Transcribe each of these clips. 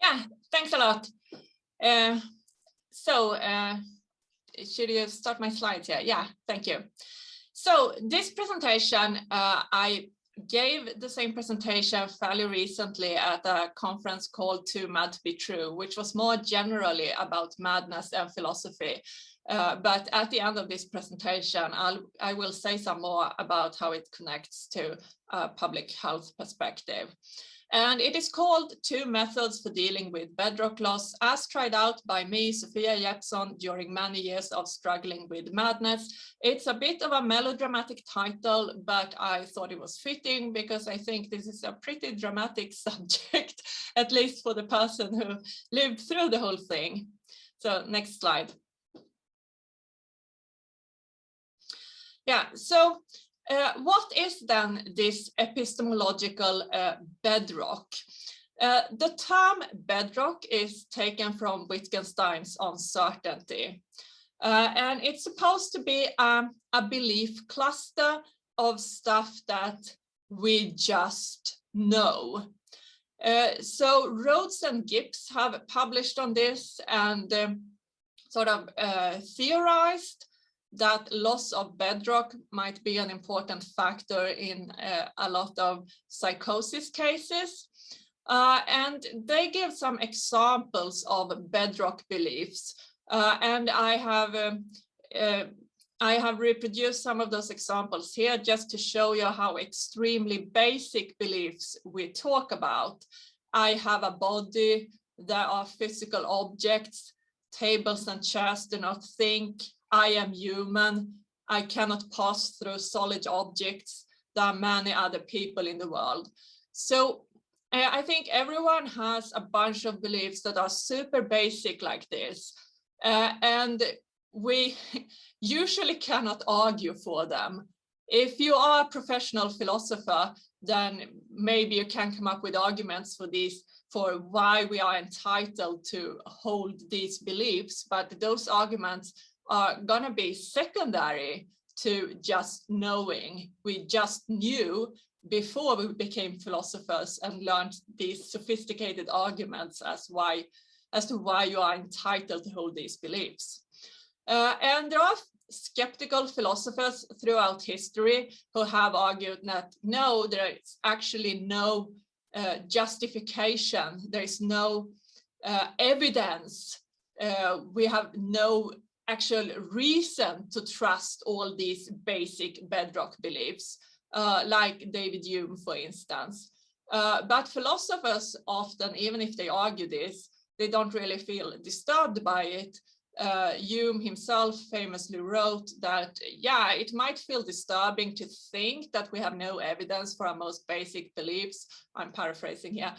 Yeah, thanks a lot. Should you start my slides here? Yeah, thank you. So this presentation, I gave the same presentation fairly recently at a conference called Too Mad to Be True, which was more generally about madness and philosophy. But at the end of this presentation, I will say some more about how it connects to a public health perspective. And it is called Two Methods for Dealing with Bedrock Loss, as tried out by me, Sofia Jeppsson, during many years of struggling with madness. It's a bit of a melodramatic title, but I thought it was fitting because I think this is a pretty dramatic subject, at least for the person who lived through the whole thing. So next slide. Yeah, so what is then this epistemological bedrock? The term bedrock is taken from Wittgenstein's uncertainty. And it's supposed to be a belief cluster of stuff that we just know. So Rhodes and Gibbs have published on this and theorized that loss of bedrock might be an important factor in a lot of psychosis cases. And they give some examples of bedrock beliefs. And I have reproduced some of those examples here just to show you how extremely basic beliefs we talk about. I have a body, there are physical objects, tables and chairs do not think, I am human, I cannot pass through solid objects, there are many other people in the world. So I think everyone has a bunch of beliefs that are super basic like this, and we usually cannot argue for them. If you are a professional philosopher, then maybe you can come up with arguments for these, for why we are entitled to hold these beliefs, but those arguments are going to be secondary to just knowing. We just knew before we became philosophers and learned these sophisticated arguments as to why you are entitled to hold these beliefs. And there are skeptical philosophers throughout history who have argued that no, there is actually no justification, there is no evidence, we have no actual reason to trust all these basic bedrock beliefs, like David Hume, for instance. But philosophers often, even if they argue this, they don't really feel disturbed by it. Hume himself famously wrote that, yeah, it might feel disturbing to think that we have no evidence for our most basic beliefs. I'm paraphrasing here.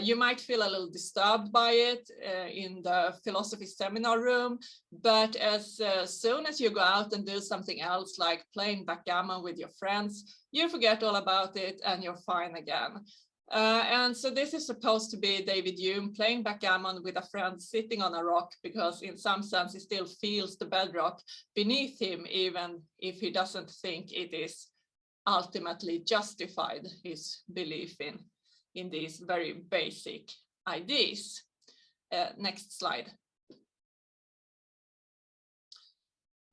You might feel a little disturbed by it in the philosophy seminar room, but as soon as you go out and do something else, like playing backgammon with your friends, you forget all about it and you're fine again. And so this is supposed to be David Hume playing backgammon with a friend sitting on a rock, because in some sense he still feels the bedrock beneath him, even if he doesn't think it is ultimately justified, his belief in these very basic ideas. Next slide.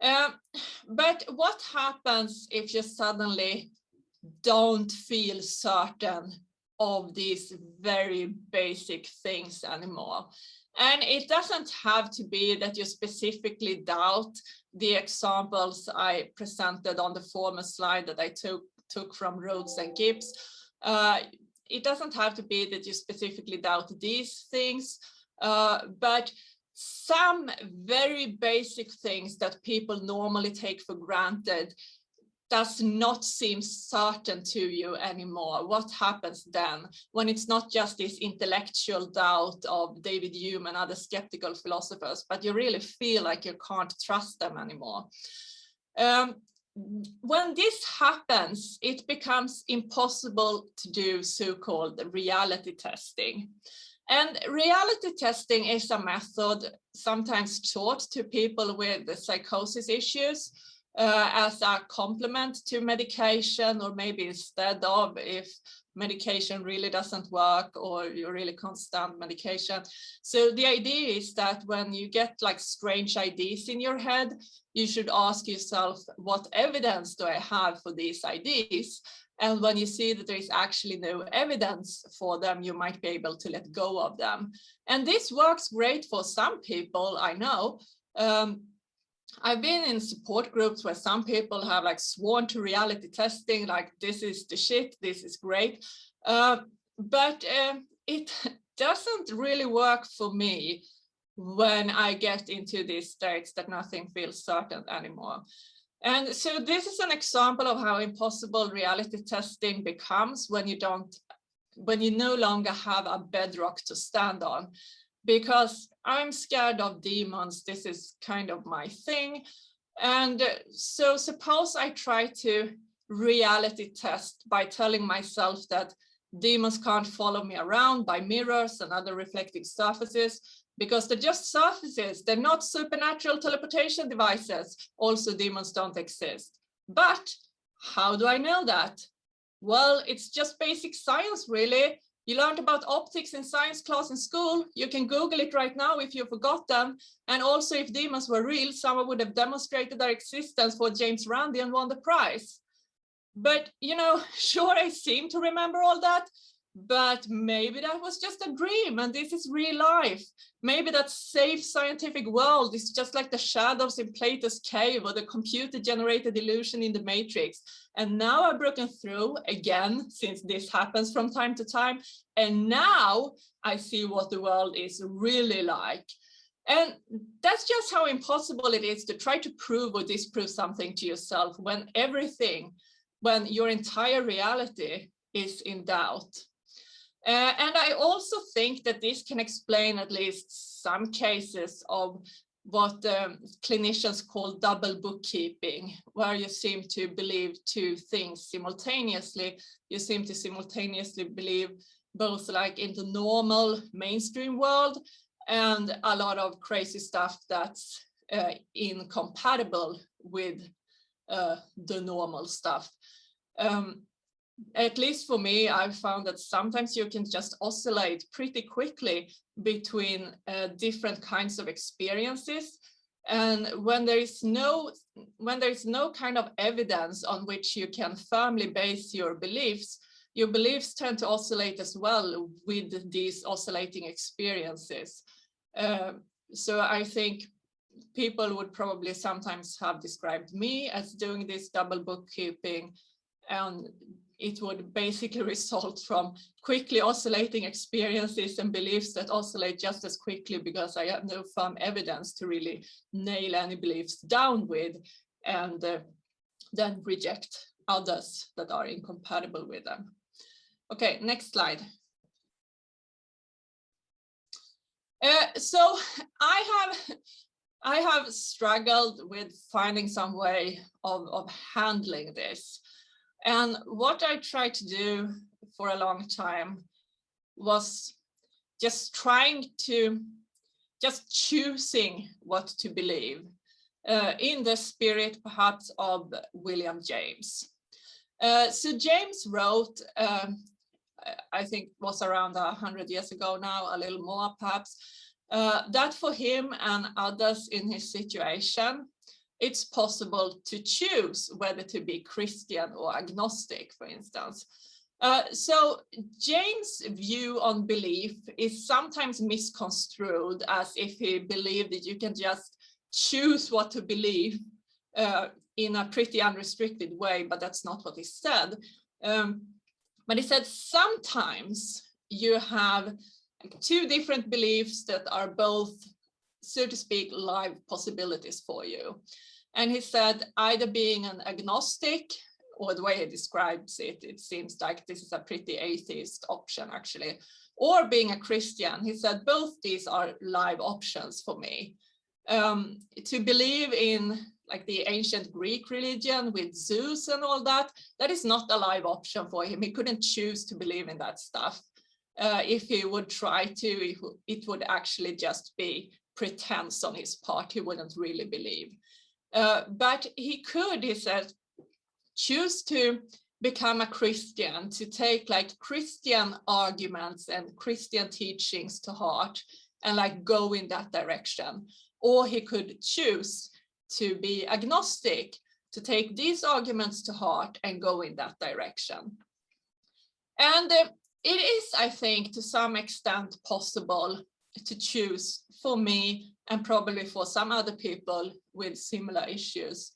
But what happens if you suddenly don't feel certain of these very basic things anymore? And it doesn't have to be that you specifically doubt the examples I presented on the former slide that I took from Rhodes and Gibbs. It doesn't have to be that you specifically doubt these things, but some very basic things that people normally take for granted does not seem certain to you anymore. What happens then when it's not just this intellectual doubt of David Hume and other skeptical philosophers, but you really feel like you can't trust them anymore? When this happens, it becomes impossible to do so-called reality testing. And reality testing is a method sometimes taught to people with psychosis issues as a complement to medication, or maybe instead of, if medication really doesn't work, or you really can't stand medication. So the idea is that when you get like strange ideas in your head, you should ask yourself, what evidence do I have for these ideas? And when you see that there is actually no evidence for them, you might be able to let go of them. And this works great for some people, I know. I've been in support groups where some people have like sworn to reality testing, like this is the shit, this is great. But it doesn't really work for me when I get into these states that nothing feels certain anymore. And so this is an example of how impossible reality testing becomes when you no longer have a bedrock to stand on. Because I'm scared of demons, this is kind of my thing. And so suppose I try to reality test by telling myself that demons can't follow me around by mirrors and other reflective surfaces, because they're just surfaces, they're not supernatural teleportation devices. Also, demons don't exist. But how do I know that? Well, it's just basic science, really. You learned about optics in science class in school. You can Google it right now if you forgot them. And also, if demons were real, someone would have demonstrated their existence for James Randi and won the prize. But, you know, sure, I seem to remember all that, but maybe that was just a dream and this is real life. Maybe that safe scientific world is just like the shadows in Plato's cave or the computer-generated illusion in the Matrix. And now I've broken through again, since this happens from time to time. And now I see what the world is really like. And that's just how impossible it is to try to prove or disprove something to yourself when your entire reality is in doubt. And I also think that this can explain at least some cases of what clinicians call double bookkeeping, where you seem to believe two things simultaneously. You seem to simultaneously believe both like in the normal mainstream world and a lot of crazy stuff that's incompatible with the normal stuff. At least for me, I've found that sometimes you can just oscillate pretty quickly between different kinds of experiences. And when there is no kind of evidence on which you can firmly base your beliefs tend to oscillate as well with these oscillating experiences. So I think people would probably sometimes have described me as doing this double bookkeeping, and it would basically result from quickly oscillating experiences and beliefs that oscillate just as quickly because I have no firm evidence to really nail any beliefs down with, and then reject others that are incompatible with them. Okay, next slide. So I have struggled with finding some way of handling this. And what I tried to do for a long time was just choosing what to believe in the spirit perhaps of William James. So James wrote, I think was around 100 years ago now, a little more perhaps, that for him and others in his situation, it's possible to choose whether to be Christian or agnostic, for instance. So James' view on belief is sometimes misconstrued as if he believed that you can just choose what to believe in a pretty unrestricted way, but that's not what he said. But he said sometimes you have two different beliefs that are both, so to speak, live possibilities for you. And he said either being an agnostic, or the way he describes it, it seems like this is a pretty atheist option actually, or being a Christian. He said both these are live options for me. To believe in like the ancient Greek religion with Zeus and all that, that is not a live option for him. He couldn't choose to believe in that stuff. If he would try to, it would actually just be pretense on his part. He wouldn't really believe. But he could, he said, choose to become a Christian, to take like Christian arguments and Christian teachings to heart and like go in that direction. Or he could choose to be agnostic, to take these arguments to heart and go in that direction. And it is, I think, to some extent possible to choose, for me and probably for some other people with similar issues,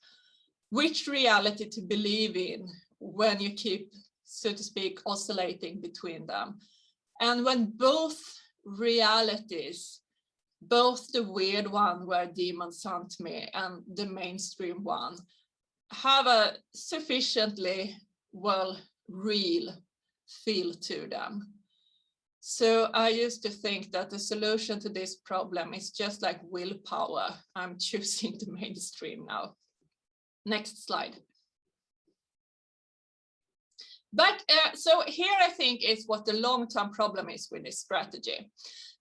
which reality to believe in when you keep, so to speak, oscillating between them. And when both realities, both the weird one where demons hunt me and the mainstream one, have a sufficiently, well, real feel to them. So I used to think that the solution to this problem is just like willpower. I'm choosing the mainstream now. Next slide. But so here I think is what the long-term problem is with this strategy.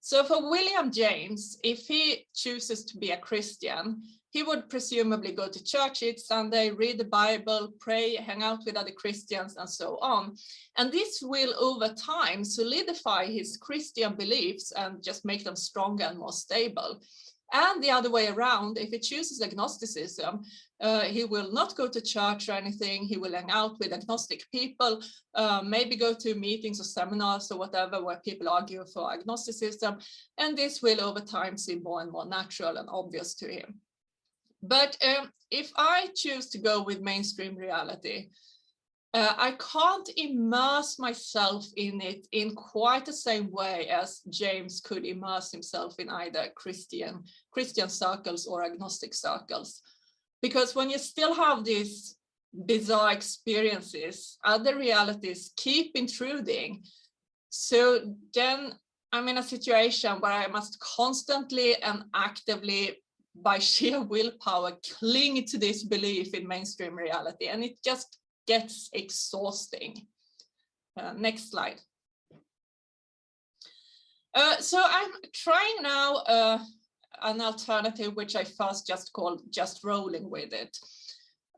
So for William James, if he chooses to be a Christian, he would presumably go to church each Sunday, read the Bible, pray, hang out with other Christians, and so on. And this will, over time, solidify his Christian beliefs and just make them stronger and more stable. And the other way around, if he chooses agnosticism, he will not go to church or anything. He will hang out with agnostic people, maybe go to meetings or seminars or whatever where people argue for agnosticism. And this will over time seem more and more natural and obvious to him. But if I choose to go with mainstream reality, I can't immerse myself in it in quite the same way as James could immerse himself in either Christian circles or agnostic circles. Because when you still have these bizarre experiences, other realities keep intruding. So then I'm in a situation where I must constantly and actively, by sheer willpower, cling to this belief in mainstream reality. And it just gets exhausting. Next slide. So I'm trying now an alternative, which I first just called just rolling with it.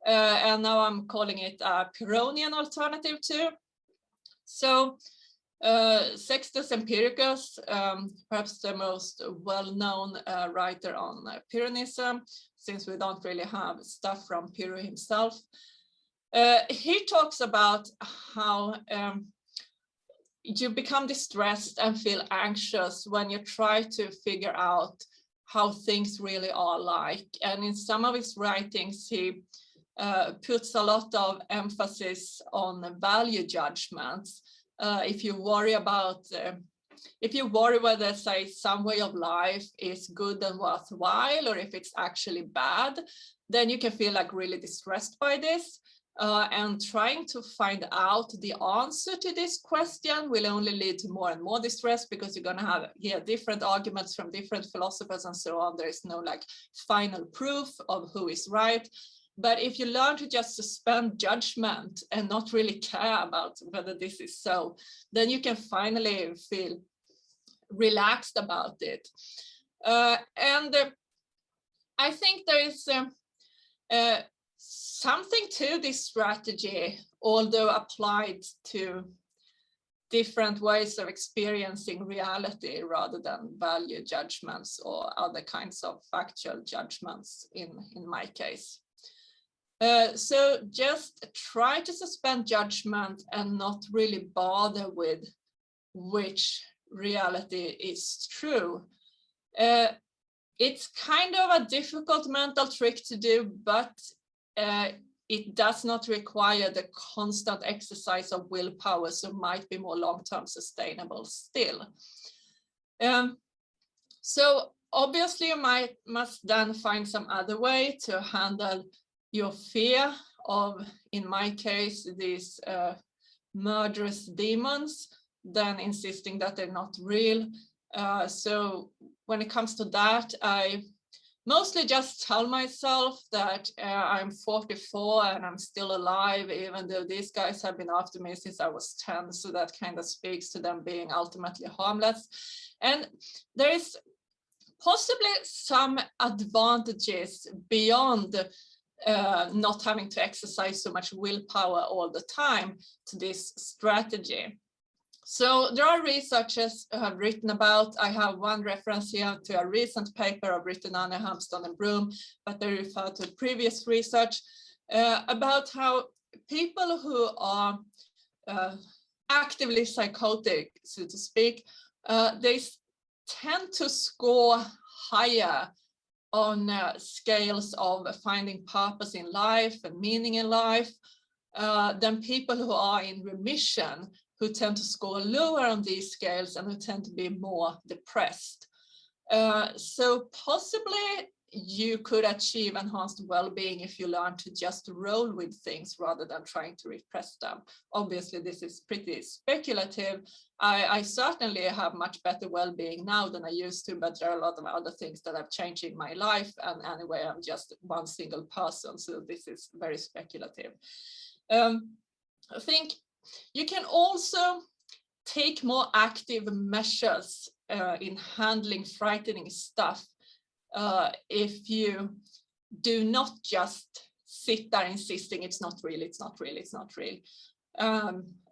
And now I'm calling it a Pyrrhonian alternative too. So Sextus Empiricus, perhaps the most well-known writer on Pyrrhonism, since we don't really have stuff from Pyrrho himself. He talks about how you become distressed and feel anxious when you try to figure out how things really are like. And in some of his writings, he puts a lot of emphasis on value judgments. If you worry whether, say, some way of life is good and worthwhile, or if it's actually bad, then you can feel like really distressed by this. And trying to find out the answer to this question will only lead to more and more distress, because you're going to have different arguments from different philosophers and so on. There is no like final proof of who is right. But if you learn to just suspend judgment and not really care about whether this is so, then you can finally feel relaxed about it. And I think there is something to this strategy, although applied to different ways of experiencing reality rather than value judgments or other kinds of factual judgments in my case. So just try to suspend judgment and not really bother with which reality is true. It's kind of a difficult mental trick to do, but it does not require the constant exercise of willpower, so might be more long-term sustainable still. So obviously you must then find some other way to handle your fear of, in my case, these murderous demons, then insisting that they're not real. So when it comes to that, I mostly just tell myself that I'm 44 and I'm still alive, even though these guys have been after me since I was 10. So that kind of speaks to them being ultimately harmless. And there is possibly some advantages beyond not having to exercise so much willpower all the time to this strategy. So there are researchers who have written about, I have one reference here to a recent paper of Rittenane, Hamston and Broom, but they refer to previous research about how people who are actively psychotic, so to speak, they tend to score higher on scales of finding purpose in life and meaning in life than people who are in remission, who tend to score lower on these scales and who tend to be more depressed. So possibly you could achieve enhanced well-being if you learn to just roll with things rather than trying to repress them. Obviously, this is pretty speculative. I certainly have much better well-being now than I used to, but there are a lot of other things that have changed in my life. And anyway, I'm just one single person, so this is very speculative. I think you can also take more active measures in handling frightening stuff if you do not just sit there insisting it's not real, it's not real, it's not real.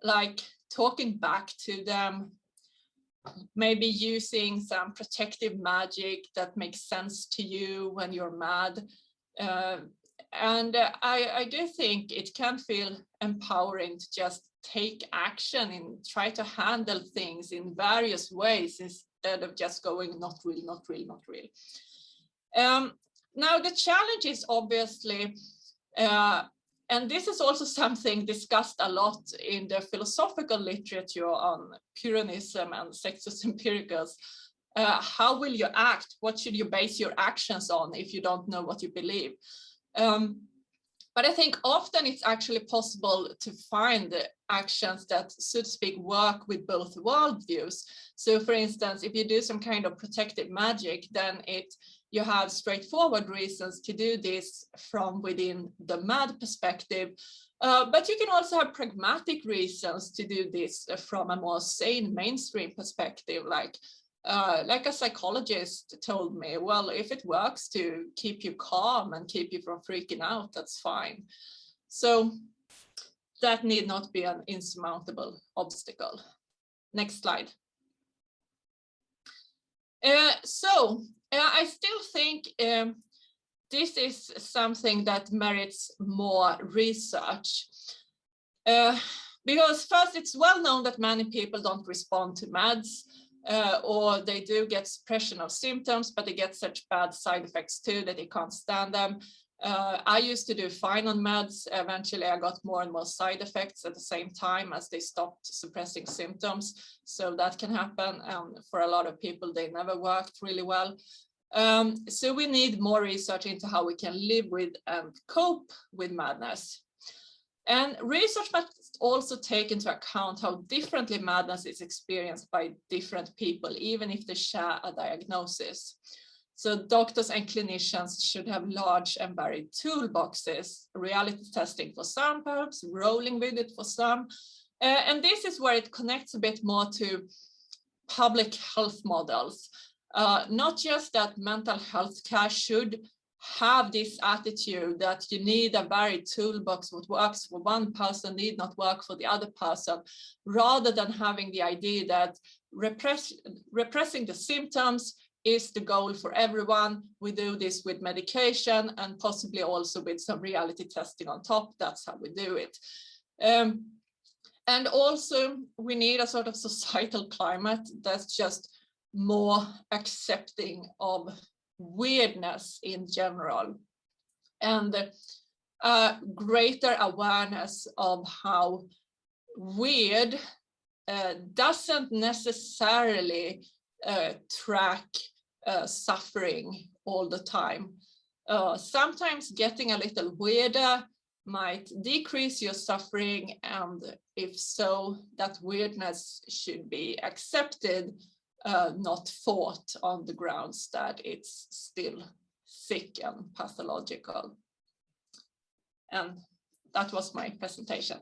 Like talking back to them, maybe using some protective magic that makes sense to you when you're mad. And I do think it can feel empowering to just take action and try to handle things in various ways instead of just going not real, not real, not real. Now the challenge is obviously, and this is also something discussed a lot in the philosophical literature on Pyrrhonism and Sextus Empiricus. How will you act? What should you base your actions on if you don't know what you believe? But I think often it's actually possible to find actions that, so to speak, work with both worldviews. So for instance, if you do some kind of protective magic, then you have straightforward reasons to do this from within the mad perspective. But you can also have pragmatic reasons to do this from a more sane mainstream perspective, like a psychologist told me, well, if it works to keep you calm and keep you from freaking out, that's fine. So that need not be an insurmountable obstacle. Next slide. I still think this is something that merits more research. Because first, it's well known that many people don't respond to meds, or they do get suppression of symptoms, but they get such bad side effects too that they can't stand them. I used to do fine on meds. Eventually, I got more and more side effects at the same time as they stopped suppressing symptoms. So that can happen. For a lot of people, they never worked really well. So we need more research into how we can live with and cope with madness. And research must also take into account how differently madness is experienced by different people, even if they share a diagnosis. So doctors and clinicians should have large and varied toolboxes, reality testing for some, perhaps rolling with it for some. And this is where it connects a bit more to public health models. Not just that mental health care should have this attitude that you need a varied toolbox. What works for one person need not work for the other person, rather than having the idea that repressing the symptoms is the goal for everyone. We do this with medication and possibly also with some reality testing on top. That's how we do it. And also we need a sort of societal climate that's just more accepting of weirdness in general, and greater awareness of how weird doesn't necessarily track suffering all the time. Sometimes getting a little weirder might decrease your suffering, and if so, that weirdness should be accepted, not fought on the grounds that it's still sick and pathological. And that was my presentation.